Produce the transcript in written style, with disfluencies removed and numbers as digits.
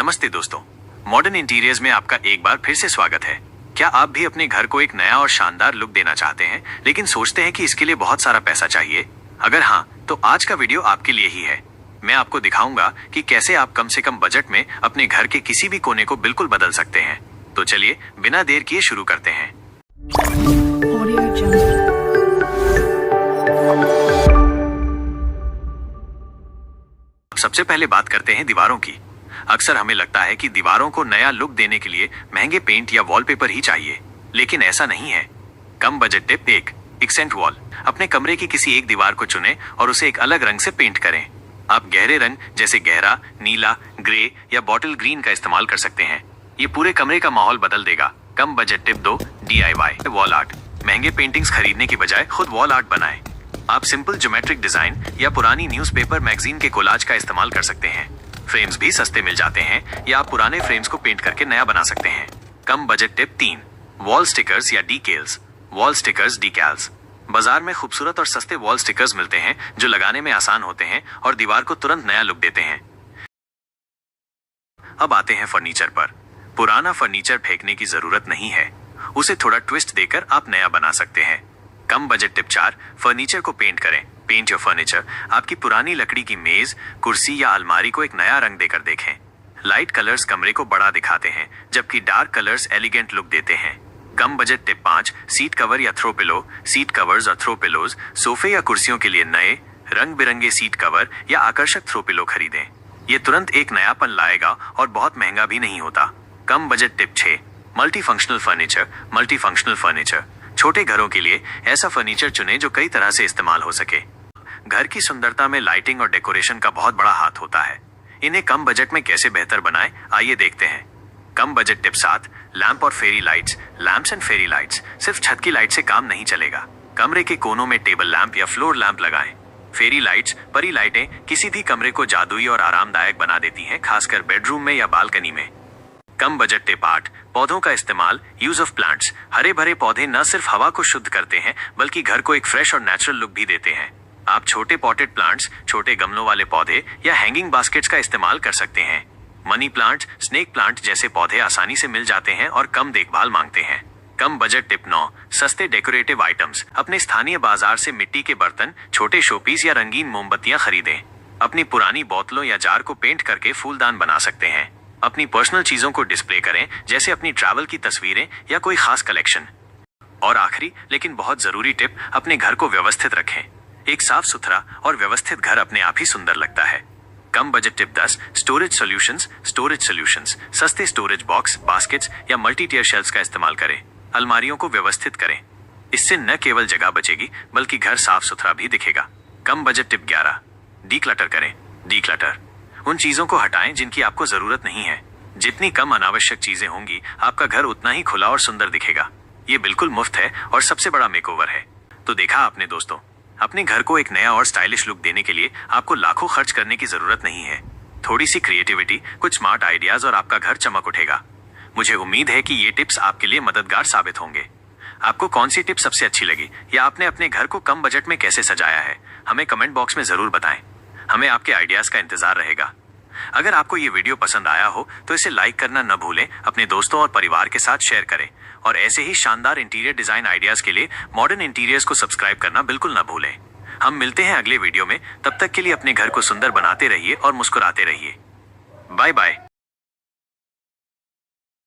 नमस्ते दोस्तों, modern interiors में आपका एक बार फिर से स्वागत है। क्या आप भी अपने घर को एक नया और शानदार लुक देना चाहते हैं, लेकिन सोचते हैं कि इसके लिए बहुत सारा पैसा चाहिए? अगर हाँ, तो आज का वीडियो आपके लिए ही है। मैं आपको दिखाऊंगा कि कैसे आप कम से कम बजट में अपने घर के किसी भी कोने को बिल्कुल बदल सकते हैं। तो चलिए बिना देर किए शुरू करते हैं। सबसे पहले बात करते हैं दीवारों की। अक्सर हमें लगता है कि दीवारों को नया लुक देने के लिए महंगे पेंट या वॉलपेपर ही चाहिए, लेकिन ऐसा नहीं है। कम बजट टिप एक एक्सेंट वॉल। अपने कमरे की किसी एक दीवार को चुनें और उसे एक अलग रंग से पेंट करें। आप गहरे रंग जैसे गहरा नीला, ग्रे या बॉटल ग्रीन का इस्तेमाल कर सकते हैं। ये पूरे कमरे का माहौल बदल देगा। कम budget tip 2 DIY wall art. महंगे पेंटिंग्स खरीदने की बजाय खुद वॉल आर्ट बनाएं। आप सिंपल ज्योमेट्रिक डिजाइन या पुरानी न्यूज़पेपर मैगजीन के कोलाज का इस्तेमाल कर सकते हैं। फ्रेम्स भी सस्ते मिल जाते हैं, या आप पुराने फ्रेम्स को पेंट करके नया बना सकते हैं। कम बजट टिप 3 वॉल स्टिकर्स या डीकेल्स। Wall stickers decals. बाजार में खूबसूरत और सस्ते वॉल स्टिकर्स मिलते हैं जो लगाने में आसान होते हैं और दीवार को तुरंत नया लुक देते हैं। अब आते हैं फर्नीचर पर। पुराना फर्नीचर फेंकने की जरूरत नहीं है, उसे थोड़ा ट्विस्ट देकर आप नया बना सकते हैं। कम बजट टिप 4 फर्नीचर को पेंट करें। Paint your furniture. आपकी पुरानी लकड़ी की मेज, कुर्सी या अलमारी को एक नया रंग देकर देखें। लाइट कलर्स कमरे को बड़ा दिखाते हैं, जबकि डार्क कलर्स एलिगेंट लुक देते हैं। कम बजट टिप 5 सीट कवर या थ्रो पिलो। सीट कवर्स और थ्रो पिलोज। सोफे या कुर्सियों के लिए नए रंग बिरंगे सीट कवर या आकर्षक थ्रो पिलो खरीदें। ये तुरंत एक नयापन लाएगा और बहुत महंगा भी नहीं होता। कम budget tip 6 multi functional furniture. Multi functional furniture. छोटे घरों के लिए ऐसा फर्नीचर चुनें जो कई तरह से इस्तेमाल हो सके। घर की सुंदरता में लाइटिंग और डेकोरेशन का बहुत बड़ा हाथ होता है। इन्हें कम बजट में कैसे बेहतर बनाएं, आइए देखते हैं। कम बजट टिप 7 लैंप और fairy lights. Lamps and fairy lights. सिर्फ छत की लाइट से काम नहीं चलेगा। कमरे के कोनों में टेबल लैंप या फ्लोर लैंप लगाएं। फेरी लाइट्स, परी लाइटें किसी भी कमरे को जादुई और आरामदायक बना देती हैं, खासकर बेडरूम में या बालकनी में। कम बजट टिप 8 पौधों का इस्तेमाल। Use of plants. हरे भरे पौधे न सिर्फ हवा को शुद्ध करते हैं, बल्कि घर को एक फ्रेश और नेचुरल लुक भी देते हैं। आप छोटे पॉटेड प्लांट्स, छोटे गमलों वाले पौधे या हैंगिंग बास्केट्स का इस्तेमाल कर सकते हैं। मनी प्लांट, स्नेक प्लांट जैसे पौधे आसानी से मिल जाते हैं और कम देखभाल मांगते हैं। कम बजट टिप 9 सस्ते डेकोरेटिव आइटम्स। अपने स्थानीय बाजार से मिट्टी के बर्तन, छोटे शोपीस या रंगीन मोमबत्तियां खरीदें। अपनी पुरानी बोतलों या जार को पेंट करके फूलदान बना सकते हैं। अपनी पर्सनल चीजों को डिस्प्ले करें, जैसे अपनी ट्रैवल की तस्वीरें या कोई खास कलेक्शन। और आखिरी लेकिन बहुत जरूरी टिप, अपने घर को व्यवस्थित रखें। एक साफ सुथरा और व्यवस्थित घर अपने आप ही सुंदर लगता है। कम budget tip 10 storage solutions. Storage solutions. सस्ते स्टोरेज बॉक्स, बास्केट्स या मल्टी टियर शेल्फ्स का इस्तेमाल करें। अलमारियों को व्यवस्थित करें। इससे न केवल जगह बचेगी, बल्कि घर साफ सुथरा भी दिखेगा। कम बजट टिप 11 डीक्लटर करें। डीक्लटर। उन चीजों को हटाएं जिनकी आपको जरूरत नहीं है। जितनी कम अनावश्यक चीजें होंगी, आपका घर उतना ही खुला और सुंदर दिखेगा। ये बिल्कुल मुफ्त है और सबसे बड़ा मेकओवर है। तो देखा आपने दोस्तों, अपने घर को एक नया और स्टाइलिश लुक देने के लिए आपको लाखों खर्च करने की जरूरत नहीं है। थोड़ी सी क्रिएटिविटी, कुछ स्मार्ट आइडियाज और आपका घर चमक उठेगा। मुझे उम्मीद है कि ये टिप्स आपके लिए मददगार साबित होंगे। आपको कौन सी टिप सबसे अच्छी लगी, या आपने अपने घर को कम बजट में कैसे सजाया है, हमें कमेंट बॉक्स में जरूर बताएं। हमें आपके आइडियाज का इंतजार रहेगा। अगर आपको ये वीडियो पसंद आया हो तो इसे लाइक करना न भूलें, अपने दोस्तों और परिवार के साथ शेयर करें, और ऐसे ही शानदार इंटीरियर डिजाइन आइडियाज के लिए मॉडर्न इंटीरियर्स को सब्सक्राइब करना बिल्कुल न भूलें। हम मिलते हैं अगले वीडियो में। तब तक के लिए अपने घर को सुंदर बनाते रहिए और मुस्कुराते रहिए। Bye bye.